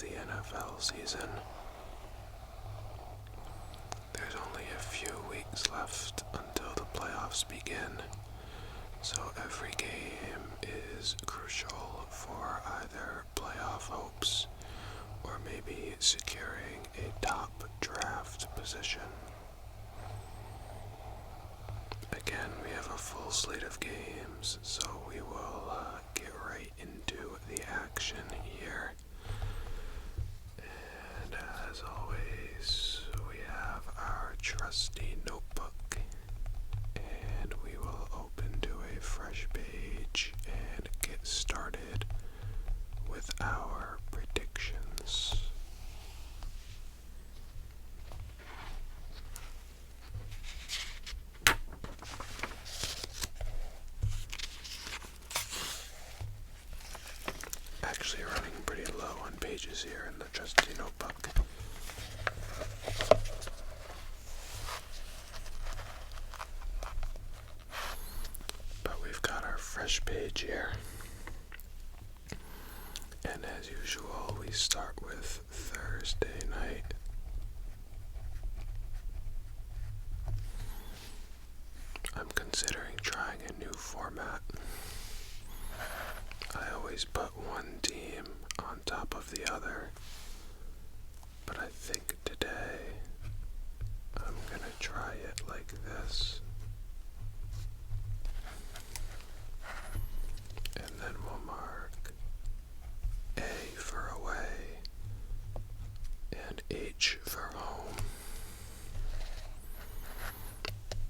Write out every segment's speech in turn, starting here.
the NFL season. There's only a few weeks left until the playoffs begin, so every game is crucial for either playoff hopes or maybe securing a top draft position. Again, we have a full slate of games, so we will get right into the action here. And as always, we have our trusty notebook, and we will open to a fresh page and get started with our predictions. Actually running pretty low on pages here in the trusty notebook. But we've got our fresh page here. And as usual, we start with Thursday night. I'm considering trying a new format. I always put one team on top of the other, but I think today I'm gonna try it like this. And then we'll mark A for away and H for home.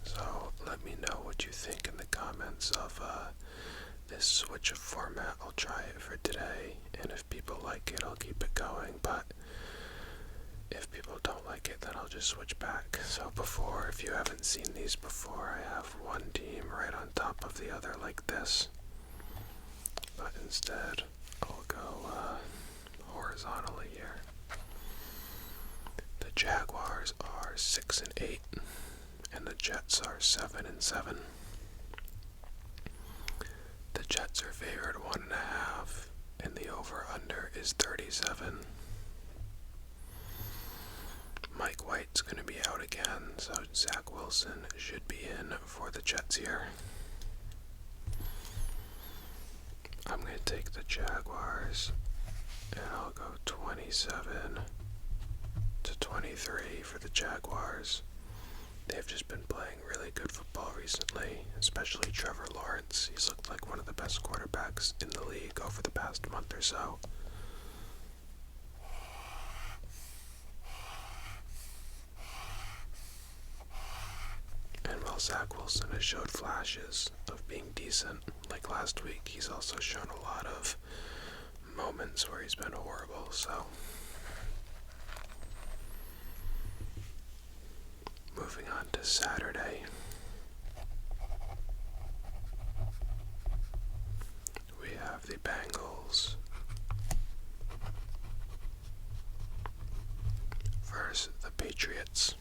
So let me know what you think in the comments of this switch of format. I'll try it for today, and if people like it, I'll keep it going, but if people don't like it, then I'll just switch back. So before, if you haven't seen these before, I have one team right on top of the other like this, but instead I'll go horizontally here. The Jaguars are 6-8, and the Jets are 7-7. The Jets are favored 1.5, and the over-under is 37. Mike White's going to be out again, so Zach Wilson should be in for the Jets here. I'm going to take the Jaguars, and I'll go 27-23 for the Jaguars. They've just been playing really good football recently, especially Trevor Lawrence. He's looked like one of the best quarterbacks in the league over the past month or so. And while Zach Wilson has showed flashes of being decent, like last week, he's also shown a lot of moments where he's been horrible, so moving on to Saturday, we have the Bengals versus the Patriots.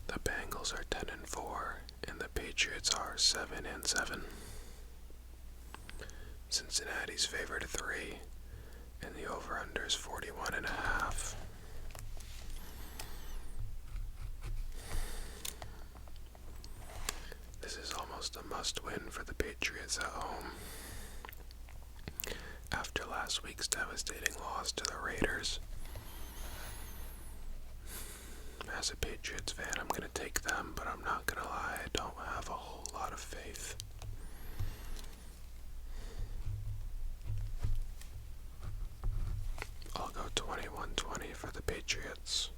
The Bengals are 10-4, and the Patriots are 7-7. Cincinnati's favored 3, and the over-under is 41.5. This is almost a must-win for the Patriots at home. After last week's devastating loss to the Raiders. As a Patriots fan, I'm going to take them, but I'm not going to lie, I don't have a whole lot of faith. I'll go 21-20 for the Patriots.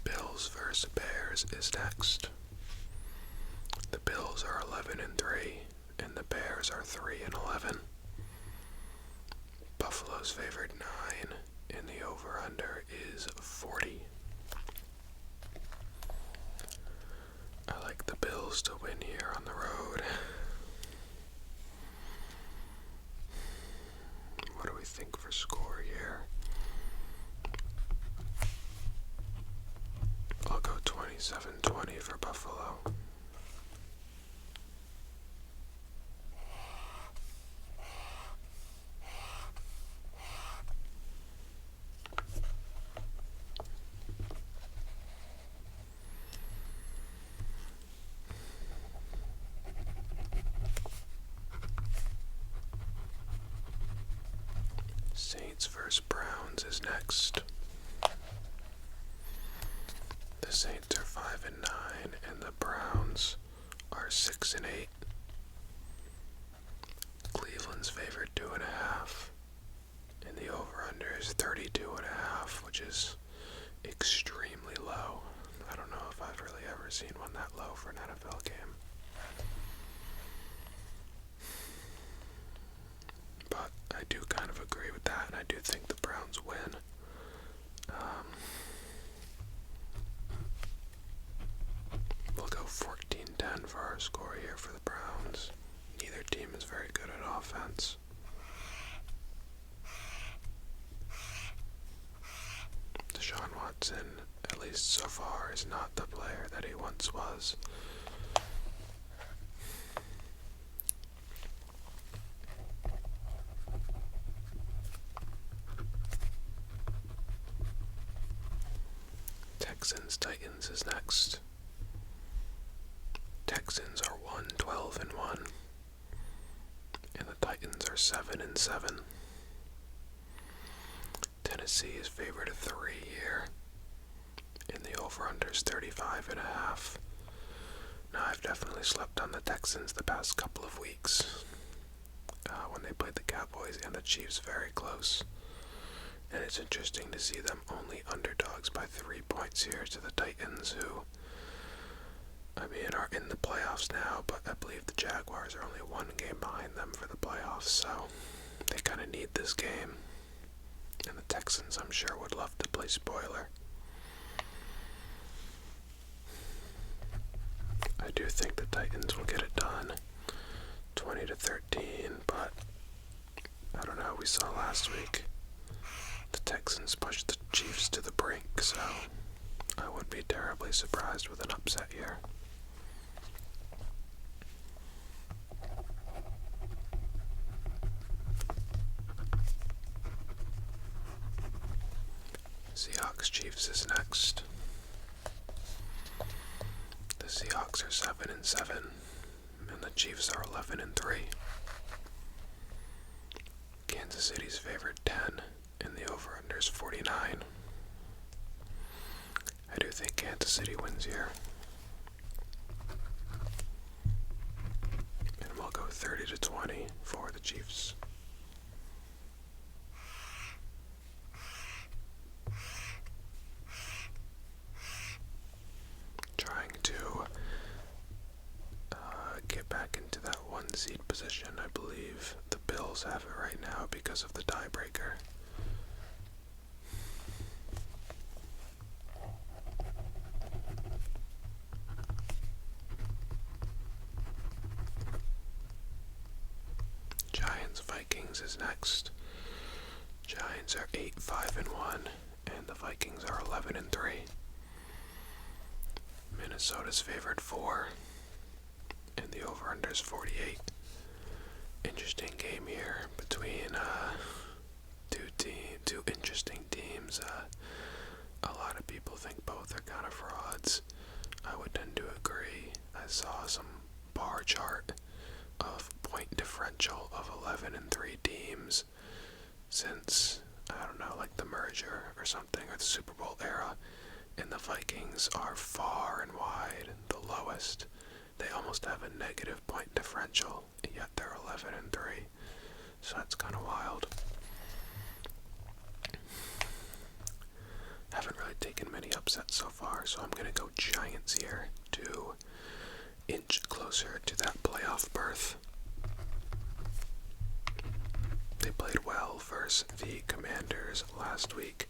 Bills versus Bears is next. The Bills are 11-3, and the Bears are 3-11. Buffalo's favored 9, and the over-under is 40. I like the Bills Eagles to win here on the road. What do we think for score here? I'll go 27-20 for Buffalo. Saints vs. Browns is next. The Saints are 5-9 and the Browns are 6-8. Cleveland's favored 2.5, and the over/under is 32.5, which is extremely low. I don't know if I've really ever seen one that low for an NFL game. But I do kind of agree with that, and I do think the Browns win. We'll go 14-10 for our score here for the Browns. Neither team is very good at offense. Deshaun Watson, at least so far, is not the player that he once was. Texans Titans is next. Texans are 1-12-1, and the Titans are 7-7. Tennessee is favored at 3 here, and the over/under is 35.5. Now, I've definitely slept on the Texans the past couple of weeks when they played the Cowboys and the Chiefs very close. And it's interesting to see them only underdogs by 3 points here to the Titans, who, are in the playoffs now, but I believe the Jaguars are only 1 game behind them for the playoffs, so they kind of need this game. And the Texans, I'm sure, would love to play spoiler. I do think the Titans will get it done, 20-13, but I don't know, we saw last week the Texans pushed the Chiefs to the brink, so I wouldn't be terribly surprised with an upset here. Seahawks Chiefs is next. The Seahawks are 7-7, and the Chiefs are 11-3. Kansas City's favored 10, and the over/under is 49. I do think Kansas City wins here. And we'll go 30-20 for the Chiefs. Trying to get back into that 1 seed position. I believe the Bills have it right now because of the tiebreaker. Giants Vikings is next. Giants are 8-5-1, and the Vikings are 11-3. Minnesota's favored 4, and the over/under is 48. Interesting game here between two interesting teams. A lot of people think both are kind of frauds. I would tend to agree. I saw some bar chart of point differential of 11-3 teams since, I don't know, like the merger or something, or the Super Bowl era. And the Vikings are far and wide the lowest. They almost have a negative point differential, and yet they're 11-3. So that's kind of wild. Haven't really taken many upsets so far, so I'm going to go Giants here to inch closer to that playoff berth. They played well versus the Commanders last week.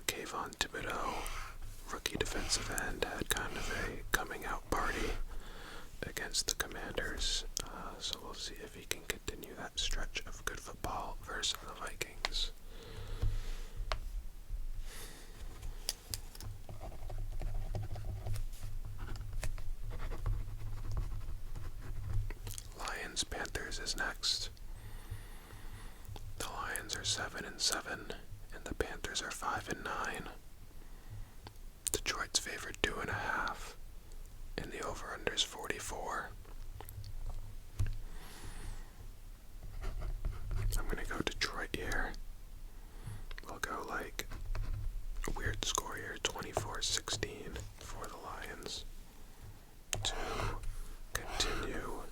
Kayvon Thibodeau, rookie defensive end, had kind of a coming out party Panthers. So we'll see if he can continue that stretch of good football versus the Vikings. Lions Panthers is next. The Lions are 7-7, and the Panthers are 5-9. Detroit's favored 2.5, and the over/under is 44. I'm gonna go Detroit here. We'll go like a weird score here, 24-16 for the Lions to continue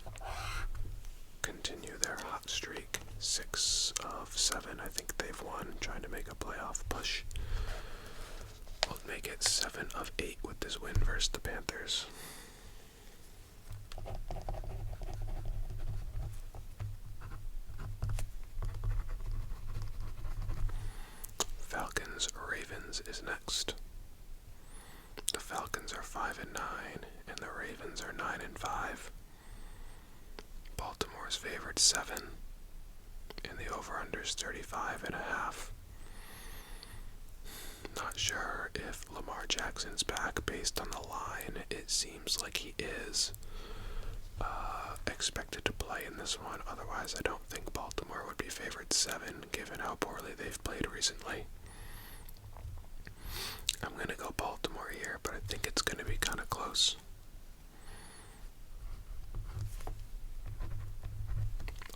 their hot streak. 6 of 7, I think they've won, trying to make a playoff push. We'll make it 7 of 8 with this win versus the Panthers. Falcons Ravens is next. The Falcons are 5-9, and the Ravens are 9-5. Baltimore's favored 7, and the over/under is 35.5. Not sure if Lamar Jackson's back. Based on the line, it seems like he is expected to play in this one. Otherwise, I don't think Baltimore would be favored 7, given how poorly they've played recently. I'm going to go Baltimore here, but I think it's going to be kind of close.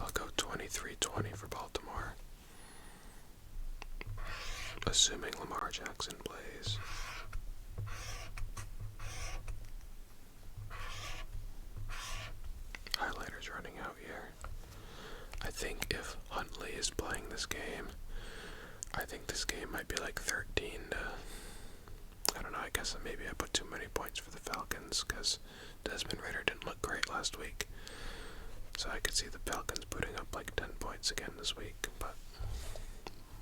I'll go 23-20 for Baltimore, assuming Lamar Jackson plays. Highlighter's running out here. I think if Huntley is playing this game, I think this game might be like 13 to, I don't know, I guess maybe I put too many points for the Falcons because Desmond Ridder didn't look great last week. So I could see the Falcons putting up like 10 points again this week, but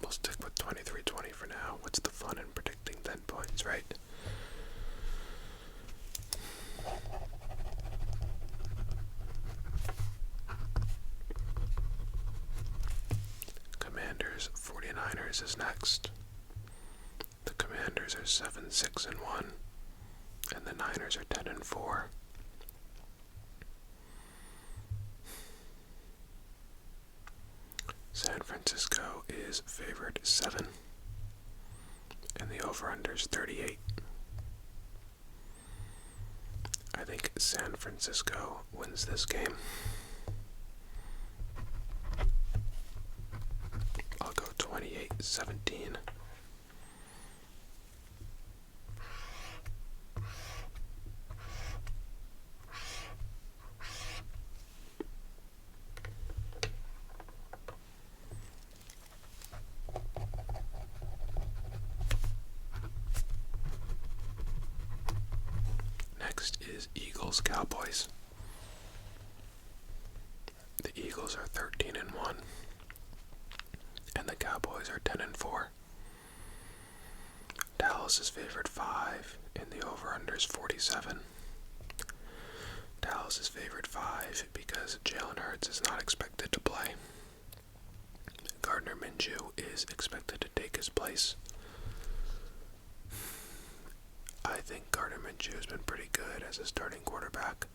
we'll stick with 23-20 for now. What's the fun in predicting 10 points, right? Commanders 49ers is next. The Commanders are 7-6-1, and the Niners are 10-4. San Francisco is favored 7, and the over/under is 38. I think San Francisco wins this game. I'll go 28-17. Next is Eagles Cowboys. The Eagles are 13-1, and the Cowboys are 10-4. Dallas is favored 5, and the over/under is 47. Dallas is favored 5 because Jalen Hurts is not expected to play. Gardner Minshew is expected to take his place. I think Gardner Minshew has been pretty good as a starting quarterback,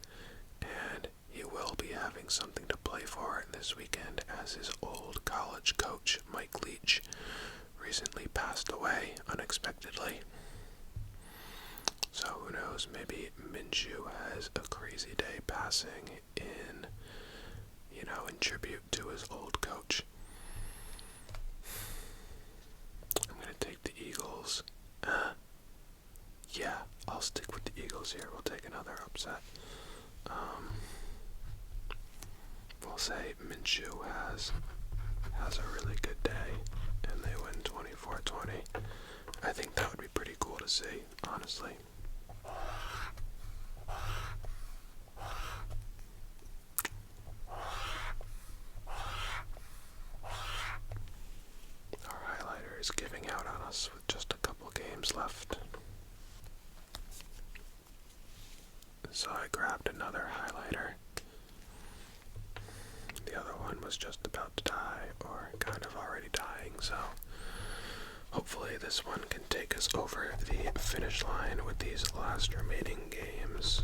and he will be having something to play for this weekend as his old college coach, Mike Leach, recently passed away unexpectedly. So who knows, maybe Minshew has a crazy day passing in tribute to his old coach. I'm going to take the Eagles. Yeah, I'll stick with the Eagles here. We'll take another upset. We'll say Minshew has a really good day, and they win 24-20. I think that would be pretty cool to see, honestly. Our highlighter is giving out on us with just a couple games left. So I grabbed another highlighter. one was just about to die, or kind of already dying, so hopefully this one can take us over the finish line with these last remaining games.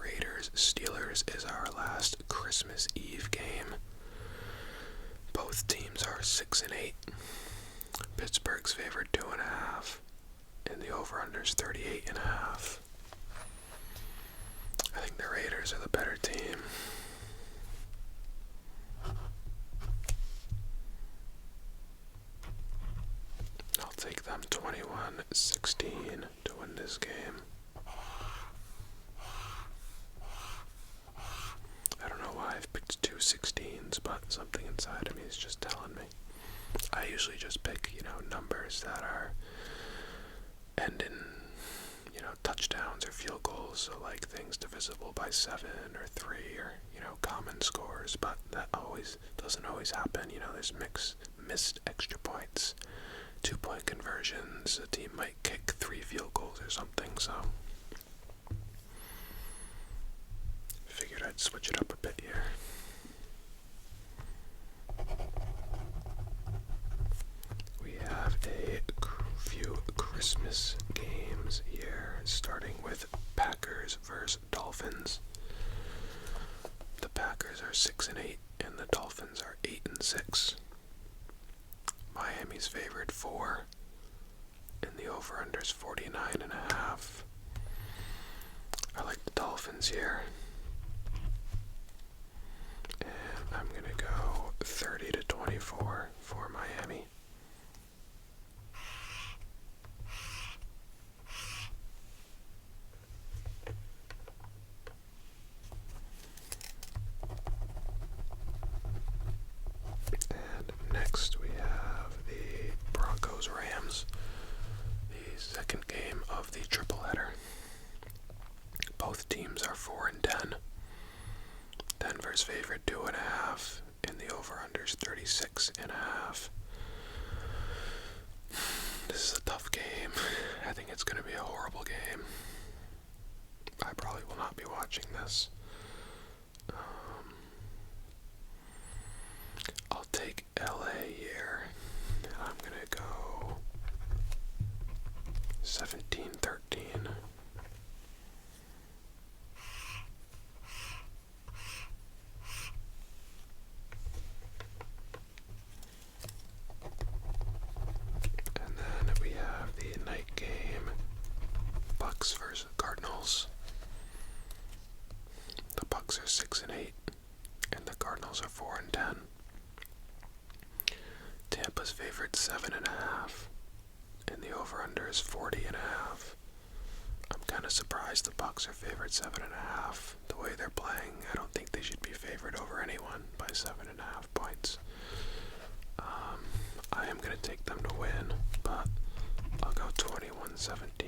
Raiders-Steelers is our last Christmas Eve game. Both teams are 6-8. Pittsburgh's favored 2.5, and the over-under's 38.5. I think the Raiders are the better team. I'll take them 21-16 to win this game. I don't know why I've picked 2 16s, but something inside of me is just telling me. I usually just pick, numbers that are end in, touchdowns or field goals, so like things divisible by 7 or 3 or, common scores, but that doesn't always happen. There's missed extra points, 2-point conversions, a team might kick 3 field goals or something, so figured I'd switch it up a bit here. We have a few Christmas games here, starting with Packers versus Dolphins. The Packers are 6-8, and the Dolphins are 8-6. Miami's favored 4, and the over-under's 49.5. I like the Dolphins here, and I'm gonna go 30-24 for Miami. Next we have the Broncos-Rams, the second game of the triple header. Both teams are 4-10. Denver's favored 2.5, and the over-under's 36.5. This is a tough game. I think it's going to be a horrible game. I probably will not be watching this. I'll take LA here, and I'm gonna go 17-13. And then we have the night game, Bucks versus Cardinals. The Bucks are 6-8, and the Cardinals are 4-10. Tampa's favored 7.5, and the over-under is 40.5. I'm kind of surprised the Bucks are favored 7.5. The way they're playing, I don't think they should be favored over anyone by 7.5 points. I am going to take them to win, but I'll go 21-17.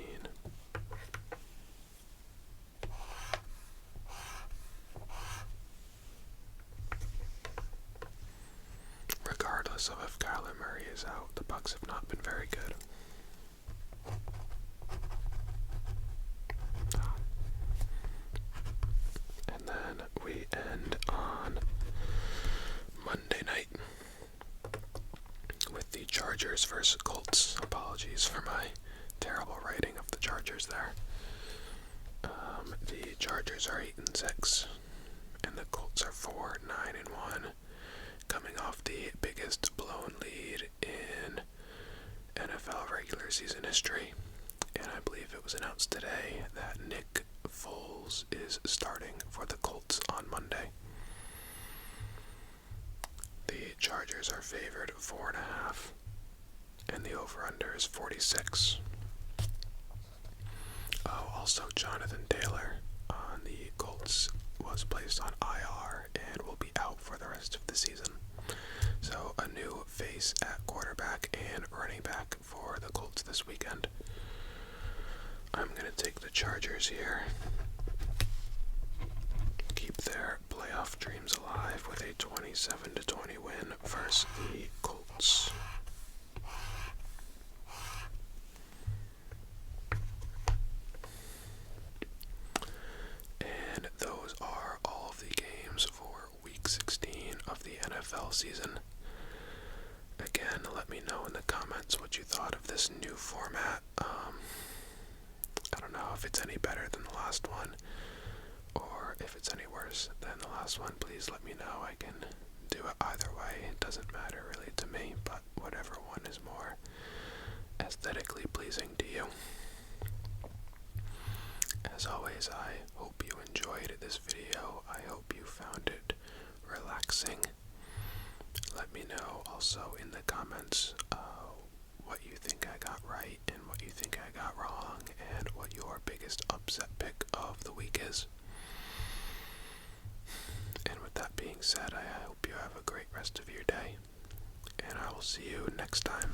Regardless of if Kyler Murray is out, the Bucks have not been very good. And then we end on Monday night with the Chargers versus Colts. Apologies for my terrible writing of the Chargers there. The Chargers are 8-6, and the Colts are 4-9-1. Coming off the biggest blown lead in NFL regular season history. And I believe it was announced today that Nick Foles is starting for the Colts on Monday. The Chargers are favored 4.5, and the over-under is 46. Oh, also Jonathan Taylor on the Colts was placed on IR and will be out for the rest of the season. So a new face at quarterback and running back for the Colts this weekend. I'm going to take the Chargers here. Keep their playoff dreams alive with a 27-20 win versus the Colts. And those are all of the NFL season. Again, let me know in the comments what you thought of this new format. I don't know if it's any better than the last one, or if it's any worse than the last one. Please let me know. I can do it either way. It doesn't matter really to me, but whatever one is more aesthetically pleasing to you. As always, I hope you enjoyed this video. I hope you found it relaxing. Let me know also in the comments what you think I got right and what you think I got wrong, and what your biggest upset pick of the week is. And with that being said, I hope you have a great rest of your day, and I will see you next time.